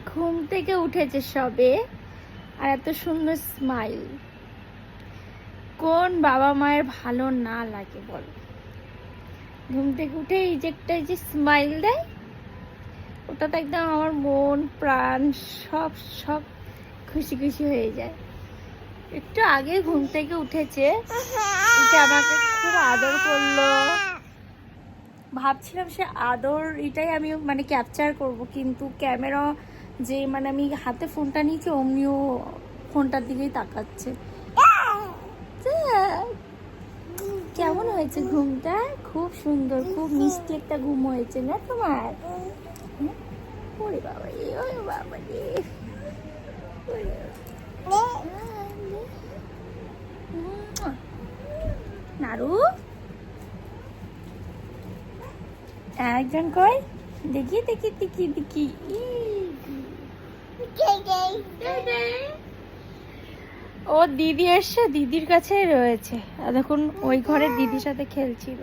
ঘুম থেকে উঠেছে সবে, আর এত সুন্দর স্মাইল। কোন বাবা মায়ের ভালো না লাগে বল? ঘুম থেকে উঠে এই যে স্মাইল দেয়, ওটা তো একদম আমার মন প্রাণ সব সব খুশি খুশি হয়ে যায়। একটু আগে ঘুম থেকে উঠেছে, উঠে আমাকে খুব আদর করলো। ভাবছিলাম সে আদর এটাই আমি মানে ক্যাপচার করব, কিন্তু ক্যামেরা যে মানে আমি হাতে ফোনটা নিয়েছি অমনিও ফোনটার দিকেই তাকাচ্ছে। কেমন হয়েছে ঘুমটা? খুব সুন্দর, খুব মিষ্টি একটা ঘুম হয়েছে না তোমার? ওরে বাবা রে, ওরে বাবা রে, নারু একজন কই দেখি দেখি দেখি দেখি। ও দিদি এসছে, দিদির কাছে রয়েছে, আর দেখুন ওই ঘরে দিদির সাথে খেলছিল।